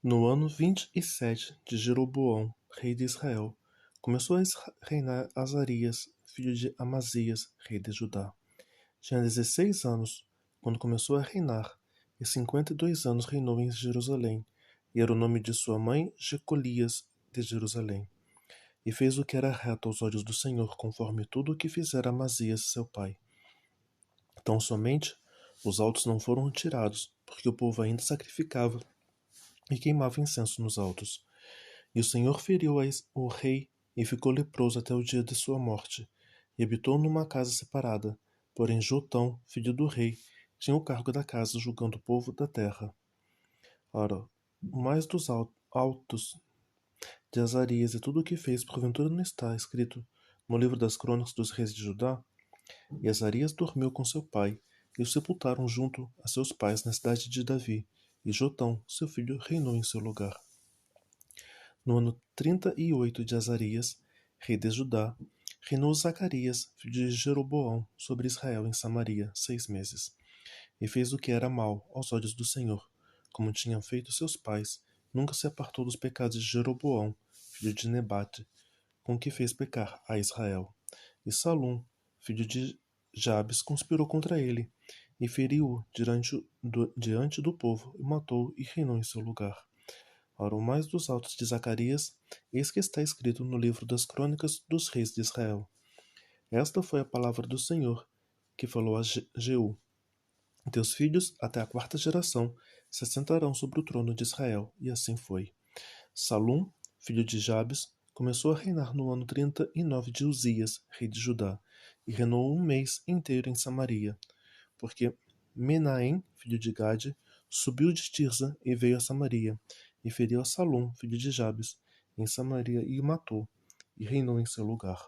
No ano 27 de Jeroboão, rei de Israel, começou a reinar Azarias, filho de Amazias, rei de Judá. Tinha 16 anos quando começou a reinar, e 52 anos reinou em Jerusalém, e era o nome de sua mãe Jecolias de Jerusalém. E fez o que era reto aos olhos do Senhor, conforme tudo o que fizera Amazias, seu pai. Tão somente os altos não foram tirados, porque o povo ainda sacrificava e queimava incenso nos altos. E o Senhor feriu o rei e ficou leproso até o dia de sua morte, e habitou numa casa separada. Porém Jotão, filho do rei, tinha o cargo da casa, julgando o povo da terra. Ora, o mais dos altos de Azarias e tudo o que fez, porventura não está escrito no livro das crônicas dos reis de Judá? E Azarias dormiu com seu pai, e o sepultaram junto a seus pais na cidade de Davi, e Jotão, seu filho, reinou em seu lugar. No ano 38 de Azarias, rei de Judá, reinou Zacarias, filho de Jeroboão, sobre Israel em Samaria, 6 meses. E fez o que era mal aos olhos do Senhor, como tinham feito seus pais, nunca se apartou dos pecados de Jeroboão, filho de Nebate, com que fez pecar a Israel. E Salum, filho de Jabes, conspirou contra ele, e feriu-o diante do povo, e matou e reinou em seu lugar. Ora, o mais dos altos de Zacarias, eis que está escrito no livro das crônicas dos reis de Israel. Esta foi a palavra do Senhor, que falou a Jeú. Teus filhos, até a quarta geração, se assentarão sobre o trono de Israel. E assim foi. Salum, filho de Jabes, começou a reinar no ano 39 de Uzias, rei de Judá, e reinou um mês inteiro em Samaria, porque Menahem, filho de Gade, subiu de Tirza e veio a Samaria, e feriu a Salum, filho de Jabes, em Samaria, e o matou, e reinou em seu lugar.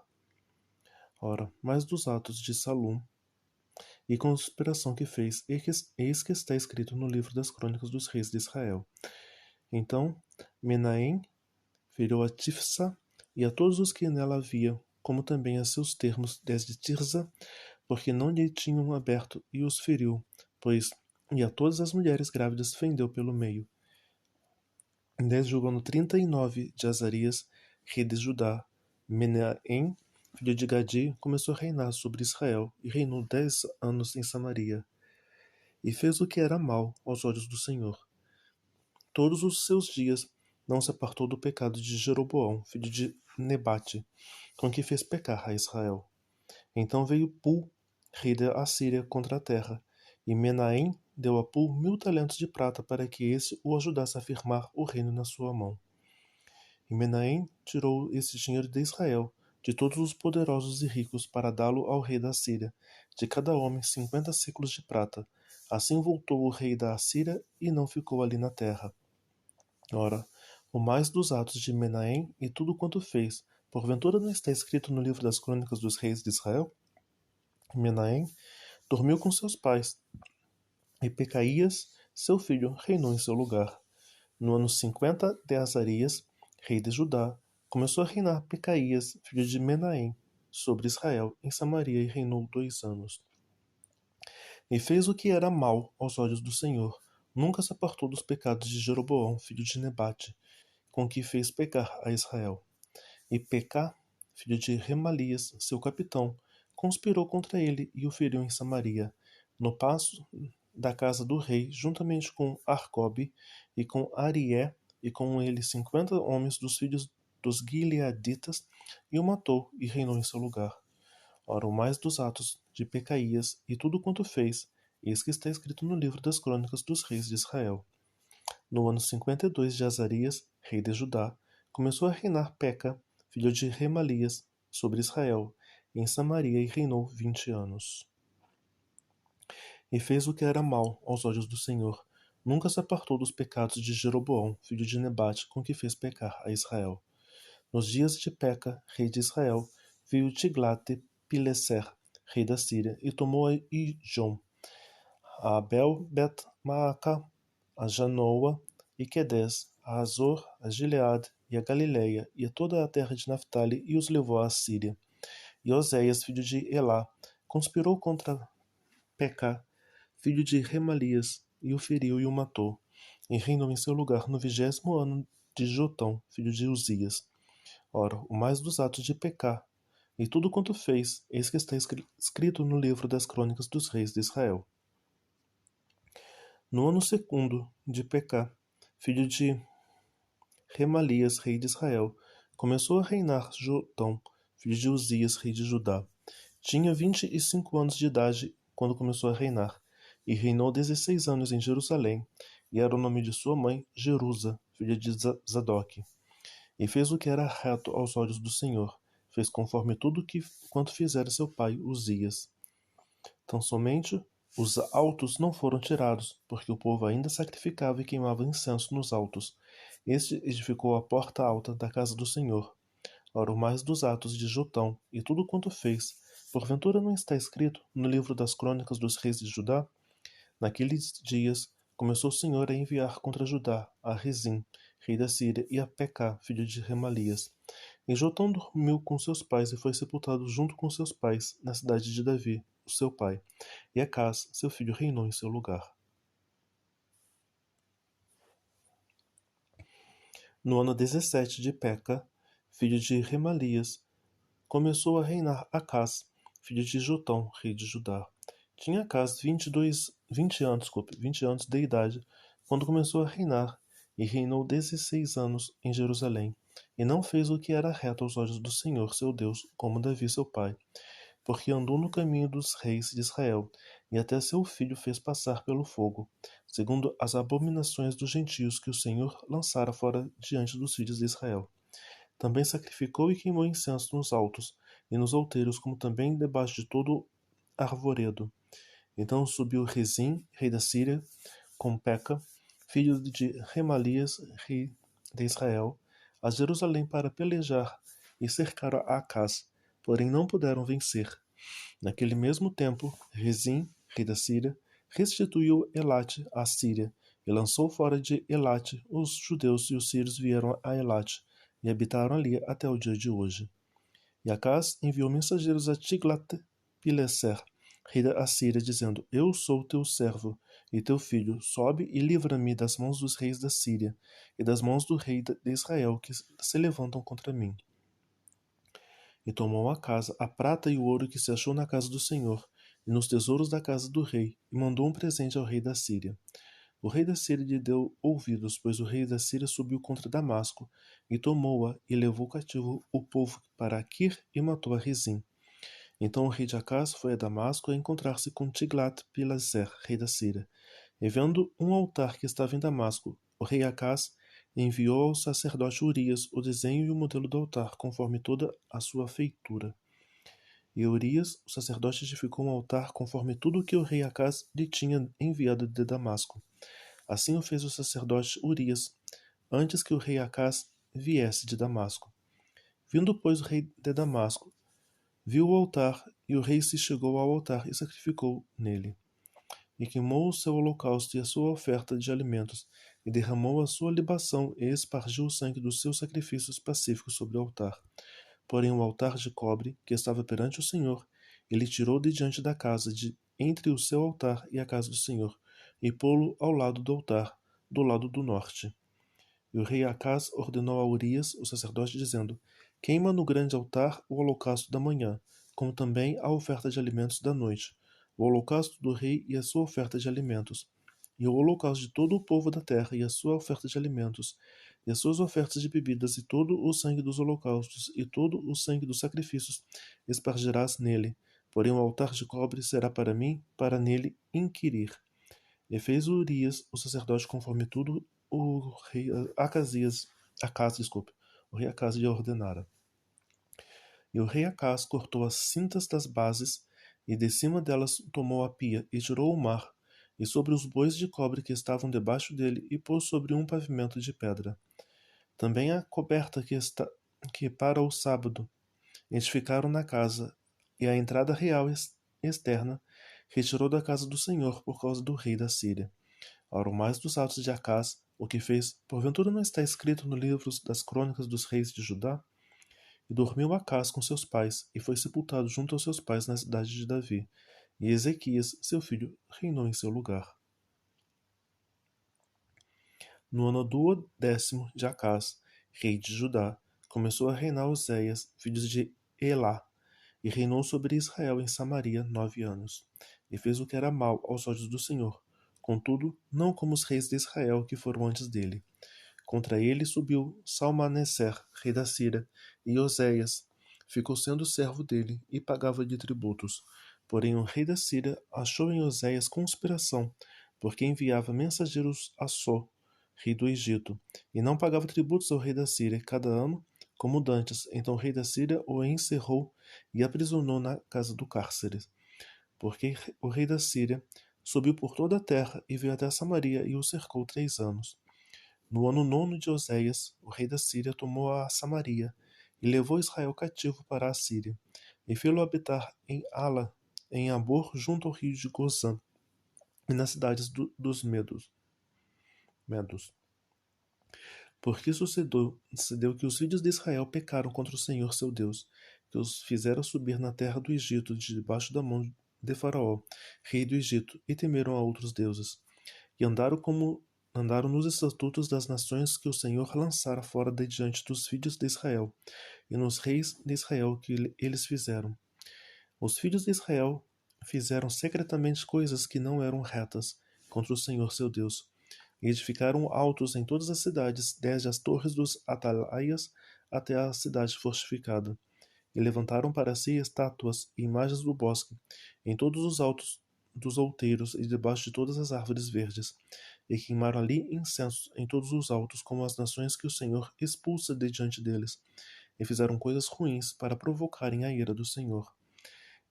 Ora, mais dos atos de Salum e conspiração que fez, eis que está escrito no livro das crônicas dos reis de Israel. Então Menahem feriu a Tifsa e a todos os que nela havia, como também a seus termos desde Tirza, porque não lhe tinham aberto, e os feriu, e a todas as mulheres grávidas fendeu pelo meio. Desde o ano 39 de Azarias, rei de Judá, Menahem, filho de Gadi, começou a reinar sobre Israel, e reinou 10 anos em Samaria. E fez o que era mal aos olhos do Senhor. Todos os seus dias não se apartou do pecado de Jeroboão, filho de Nebate, com que fez pecar a Israel. Então veio Pul, rei da Assíria, contra a terra, e Menahem deu a Pul 1000 talentos de prata para que esse o ajudasse a firmar o reino na sua mão. E Menahem tirou esse dinheiro de Israel, de todos os poderosos e ricos, para dá-lo ao rei da Assíria, de cada homem 50 séculos de prata. Assim voltou o rei da Assíria e não ficou ali na terra. Ora, o mais dos atos de Menahem e tudo quanto fez, porventura não está escrito no livro das crônicas dos reis de Israel? Menahem dormiu com seus pais, e Pecaías, seu filho, reinou em seu lugar. No ano 50 de Azarias, rei de Judá, começou a reinar Pecaías, filho de Menahem, sobre Israel, em Samaria, e reinou 2 anos. E fez o que era mal aos olhos do Senhor, nunca se apartou dos pecados de Jeroboão, filho de Nebate, com que fez pecar a Israel. E Pecá, filho de Remalias, seu capitão, conspirou contra ele e o feriu em Samaria, no paço da casa do rei, juntamente com Arcobe e com Arié, e com ele 50 homens dos filhos dos Gileaditas, e o matou e reinou em seu lugar. Ora, o mais dos atos de Pecaías e tudo quanto fez, eis que está escrito no livro das crônicas dos reis de Israel. No ano 52 de Azarias, rei de Judá, começou a reinar Peca, filho de Remalias, sobre Israel, em Samaria, e reinou 20 anos. E fez o que era mal aos olhos do Senhor. Nunca se apartou dos pecados de Jeroboão, filho de Nebate, com que fez pecar a Israel. Nos dias de Peca, rei de Israel, veio Tiglat-Pileser, rei da Síria, e tomou a Ijon, a Abel-Bet-Maaca, a Janoa e Quedes, a Azor, a Gileade e a Galileia, e a toda a terra de Naphtali, e os levou à Síria. E Oséias, filho de Elá, conspirou contra Pecá, filho de Remalias, e o feriu e o matou. e reinou em seu lugar no 20º ano de Jotão, filho de Uzias. Ora, o mais dos atos de Pecá, e tudo quanto fez, eis que está escrito no livro das crônicas dos reis de Israel. No ano segundo de Pecá, filho de Remalias, rei de Israel, começou a reinar Jotão, filho de Uzias, rei de Judá. Tinha 25 anos de idade quando começou a reinar, e reinou 16 anos em Jerusalém, e era o nome de sua mãe Jerusa, filha de Zadok. E fez o que era reto aos olhos do Senhor, fez conforme tudo quanto fizera seu pai Uzias. Tão somente os altos não foram tirados, porque o povo ainda sacrificava e queimava incenso nos altos. Este edificou a porta alta da casa do Senhor. Ora, o mais dos atos de Jotão, e tudo quanto fez, porventura não está escrito no livro das crônicas dos reis de Judá? Naqueles dias começou o Senhor a enviar contra Judá a Rezim, rei da Síria, e a Pecá, filho de Remalias. E Jotão dormiu com seus pais e foi sepultado junto com seus pais na cidade de Davi, o seu pai. E Acás, seu filho, reinou em seu lugar. No ano 17 de Peca, filho de Remalias, começou a reinar Acás, filho de Jotão, rei de Judá. Tinha Acás 20 anos de idade quando começou a reinar, e reinou 16 anos em Jerusalém, e não fez o que era reto aos olhos do Senhor, seu Deus, como Davi, seu pai, porque andou no caminho dos reis de Israel, e até seu filho fez passar pelo fogo, segundo as abominações dos gentios que o Senhor lançara fora diante dos filhos de Israel. Também sacrificou e queimou incenso nos altos e nos outeiros, como também debaixo de todo arvoredo. Então subiu Rezim, rei da Síria, com Peca, filho de Remalias, rei de Israel, a Jerusalém para pelejar, e cercaram a Acás, porém não puderam vencer. Naquele mesmo tempo, Rezim, rei da Síria, restituiu Elate à Síria, e lançou fora de Elate os judeus, e os sírios vieram a Elate, e habitaram ali até o dia de hoje. E Acás enviou mensageiros a Tiglat-Pileser, rei da Assíria, dizendo: Eu sou teu servo e teu filho, sobe e livra-me das mãos dos reis da Síria e das mãos do rei de Israel, que se levantam contra mim. E tomou Acás a prata e o ouro que se achou na casa do Senhor e nos tesouros da casa do rei, e mandou um presente ao rei da Síria. O rei da Síria lhe deu ouvidos, pois o rei da Síria subiu contra Damasco, e tomou-a, e levou cativo o povo para Aquir, e matou a Rezim. Então o rei de Acás foi a Damasco a encontrar-se com Tiglat-Pileser, rei da Síria. E vendo um altar que estava em Damasco, o rei Acás enviou ao sacerdote Urias o desenho e o modelo do altar, conforme toda a sua feitura. E Urias, o sacerdote, edificou um altar conforme tudo o que o rei Acás lhe tinha enviado de Damasco. Assim o fez o sacerdote Urias, antes que o rei Acás viesse de Damasco. Vindo, pois, o rei de Damasco, viu o altar, e o rei se chegou ao altar e sacrificou nele. E queimou o seu holocausto e a sua oferta de alimentos, e derramou a sua libação, e espargiu o sangue dos seus sacrifícios pacíficos sobre o altar. Porém o altar de cobre, que estava perante o Senhor, ele tirou de diante da casa, de entre o seu altar e a casa do Senhor, e pô-lo ao lado do altar, do lado do norte. E o rei Acás ordenou a Urias, o sacerdote, dizendo: Queima no grande altar o holocausto da manhã, como também a oferta de alimentos da noite, o holocausto do rei e a sua oferta de alimentos, e o holocausto de todo o povo da terra e a sua oferta de alimentos, e as suas ofertas de bebidas, e todo o sangue dos holocaustos, e todo o sangue dos sacrifícios espargirás nele. Porém o altar de cobre será para mim, para nele inquirir. E fez Urias, o sacerdote, conforme tudo o rei o rei Acás lhe ordenara. E o rei Acás cortou as cintas das bases, e de cima delas tomou a pia, e tirou o mar, e sobre os bois de cobre que estavam debaixo dele, e pôs sobre um pavimento de pedra. Também a coberta que para o sábado edificaram na casa, e a entrada real externa retirou da casa do Senhor por causa do rei da Síria. Ora, o mais dos atos de Acás, o que fez, porventura não está escrito no livro das crônicas dos reis de Judá? E dormiu Acás com seus pais, e foi sepultado junto aos seus pais na cidade de Davi. E Ezequias, seu filho, reinou em seu lugar. No ano 10º de Acás, rei de Judá, começou a reinar Oséias, filho de Elá, e reinou sobre Israel em Samaria 9 anos. E fez o que era mal aos olhos do Senhor. Contudo, não como os reis de Israel que foram antes dele. Contra ele subiu Salmaneser, rei da Síria, e Oséias ficou sendo servo dele e pagava-lhe tributos. Porém o rei da Síria achou em Oséias conspiração, porque enviava mensageiros a Só, rei do Egito, e não pagava tributos ao rei da Síria cada ano, como dantes. Então o rei da Síria o encerrou e aprisionou na casa do cárcere. Porque o rei da Síria subiu por toda a terra e veio até Samaria e o cercou 3 anos. No ano 9º de Oséias, o rei da Síria tomou a Samaria e levou Israel cativo para a Síria, e fê-lo habitar em Ala, em Abor, junto ao rio de Gozã, e nas cidades dos Medos. Porque sucedeu que os filhos de Israel pecaram contra o Senhor seu Deus, que os fizeram subir na terra do Egito, debaixo da mão de Faraó, rei do Egito, e temeram a outros deuses, e andaram nos estatutos das nações que o Senhor lançara fora de diante dos filhos de Israel, e nos reis de Israel que eles fizeram. Os filhos de Israel fizeram secretamente coisas que não eram retas contra o Senhor seu Deus, e edificaram altos em todas as cidades, desde as torres dos atalaias até a cidade fortificada, e levantaram para si estátuas e imagens do bosque, em todos os altos dos outeiros e debaixo de todas as árvores verdes, e queimaram ali incensos em todos os altos, como as nações que o Senhor expulsa de diante deles, e fizeram coisas ruins para provocarem a ira do Senhor.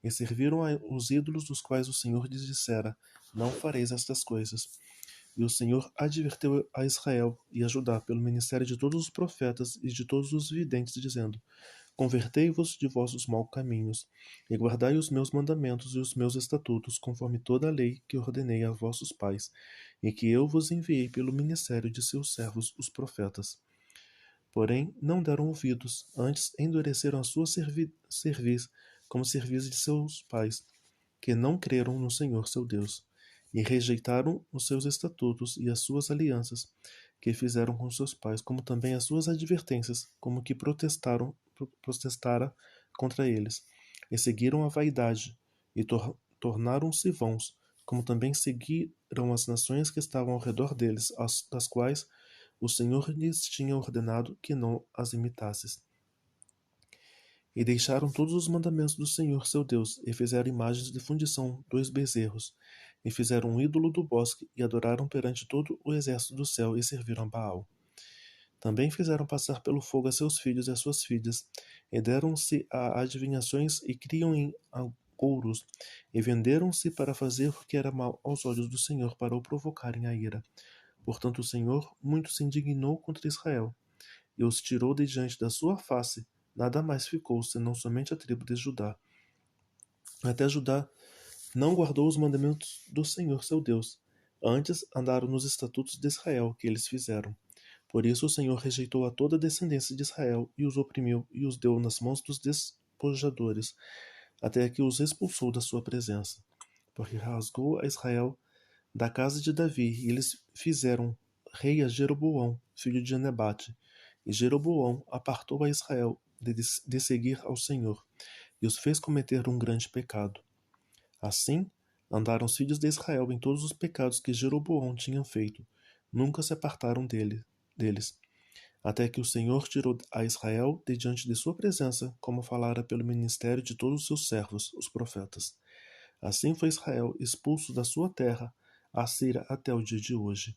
E serviram os ídolos dos quais o Senhor lhes dissera: Não fareis estas coisas. E o Senhor adverteu a Israel e a Judá pelo ministério de todos os profetas e de todos os videntes, dizendo: Convertei-vos de vossos maus caminhos, e guardai os meus mandamentos e os meus estatutos, conforme toda a lei que ordenei a vossos pais, e que eu vos enviei pelo ministério de seus servos, os profetas. Porém, não deram ouvidos, antes endureceram a sua cerviz, como cerviz de seus pais, que não creram no Senhor seu Deus, e rejeitaram os seus estatutos e as suas alianças, que fizeram com seus pais, como também as suas advertências, como que protestara contra eles, e seguiram a vaidade, e tornaram-se vãos, como também seguiram as nações que estavam ao redor deles, das quais o Senhor lhes tinha ordenado que não as imitasses. E deixaram todos os mandamentos do Senhor seu Deus, e fizeram imagens de fundição, 2 bezerros, e fizeram um ídolo do bosque, e adoraram perante todo o exército do céu, e serviram a Baal. Também fizeram passar pelo fogo a seus filhos e a suas filhas, e deram-se a adivinhações, e criam em agouros, e venderam-se para fazer o que era mal aos olhos do Senhor, para o provocarem a ira. Portanto o Senhor muito se indignou contra Israel, e os tirou de diante da sua face. Nada mais ficou, senão somente a tribo de Judá. Até Judá não guardou os mandamentos do Senhor seu Deus. Antes andaram nos estatutos de Israel que eles fizeram. Por isso o Senhor rejeitou a toda a descendência de Israel, e os oprimiu, e os deu nas mãos dos despojadores, até que os expulsou da sua presença. Porque rasgou a Israel da casa de Davi, e eles fizeram rei a Jeroboão, filho de Nebate. E Jeroboão apartou a Israel de seguir ao Senhor, e os fez cometer um grande pecado. Assim, andaram os filhos de Israel em todos os pecados que Jeroboão tinha feito. Nunca se apartaram deles, até que o Senhor tirou a Israel de diante de sua presença, como falara pelo ministério de todos os seus servos, os profetas. Assim foi Israel expulso da sua terra, a Síria, até o dia de hoje.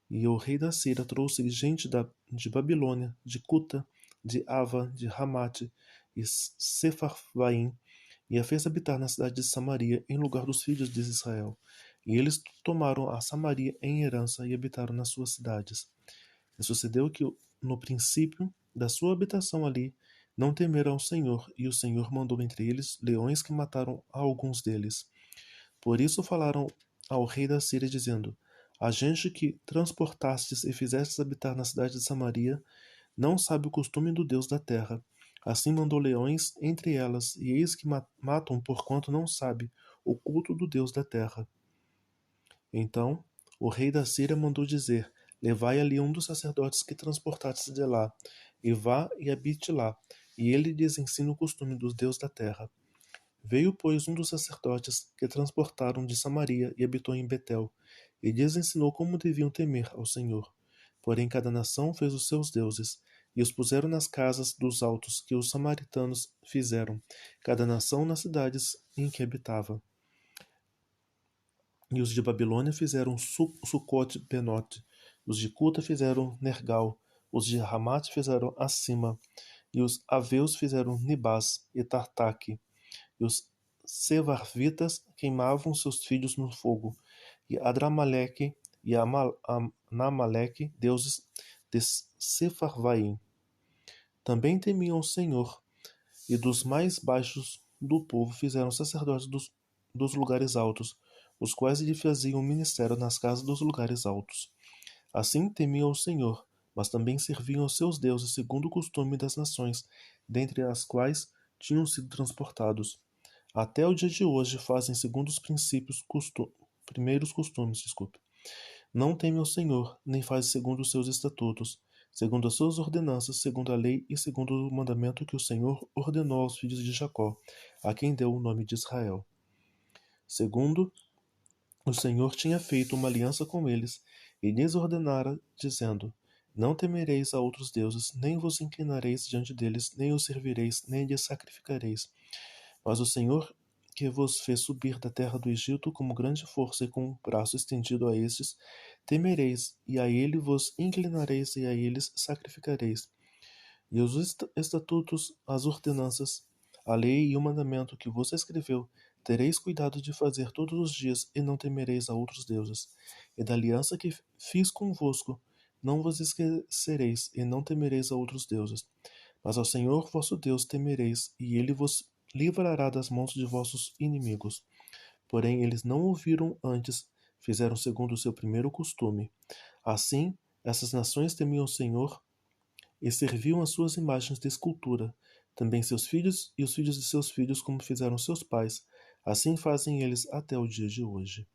E o rei da Síria trouxe gente de Babilônia, de Cuta, de Ava, de Ramate e Sefarvaim, e a fez habitar na cidade de Samaria, em lugar dos filhos de Israel. E eles tomaram a Samaria em herança e habitaram nas suas cidades. E sucedeu que, no princípio da sua habitação ali, não temeram ao Senhor, e o Senhor mandou entre eles leões que mataram a alguns deles. Por isso falaram ao rei da Síria, dizendo: A gente que transportastes e fizestes habitar na cidade de Samaria não sabe o costume do Deus da terra. Assim mandou leões entre elas, e eis que matam porquanto não sabe o culto do Deus da terra. Então o rei da Síria mandou dizer: levai ali um dos sacerdotes que transportastes de lá, e vá e habite lá, e ele lhes ensina o costume dos deuses da terra. Veio, pois, um dos sacerdotes que transportaram de Samaria e habitou em Betel, e lhes ensinou como deviam temer ao Senhor. Porém, cada nação fez os seus deuses, e os puseram nas casas dos altos que os samaritanos fizeram, cada nação nas cidades em que habitava. E os de Babilônia fizeram Sucote-Benote, os de Cuta fizeram Nergal, os de Ramate fizeram Acima, e os aveus fizeram Nibás e Tartaque, e os Sevarvitas queimavam seus filhos no fogo, e Adramaleque e Anamaleque, deuses de Sepharvaim. Também temiam o Senhor, e dos mais baixos do povo fizeram sacerdotes dos lugares altos, os quais lhe faziam ministério nas casas dos lugares altos. Assim temiam o Senhor, mas também serviam aos seus deuses segundo o costume das nações, dentre as quais tinham sido transportados. Até o dia de hoje fazem segundo os primeiros costumes. Não temem o Senhor, nem fazem segundo os seus estatutos, segundo as suas ordenanças, segundo a lei e segundo o mandamento que o Senhor ordenou aos filhos de Jacó, a quem deu o nome de Israel. Segundo, o Senhor tinha feito uma aliança com eles e lhes ordenara, dizendo: Não temereis a outros deuses, nem vos inclinareis diante deles, nem os servireis, nem lhes sacrificareis. Mas o Senhor, que vos fez subir da terra do Egito com grande força e com o braço estendido a estes, temereis, e a ele vos inclinareis, e a eles sacrificareis. E os estatutos, as ordenanças, a lei e o mandamento que vos escreveu, tereis cuidado de fazer todos os dias, e não temereis a outros deuses. E da aliança que fiz convosco, não vos esquecereis, e não temereis a outros deuses. Mas ao Senhor vosso Deus temereis, e ele vos livrará das mãos de vossos inimigos. Porém, eles não ouviram antes, fizeram segundo o seu primeiro costume. Assim, essas nações temiam o Senhor e serviam as suas imagens de escultura. Também seus filhos e os filhos de seus filhos, como fizeram seus pais. Assim fazem eles até o dia de hoje.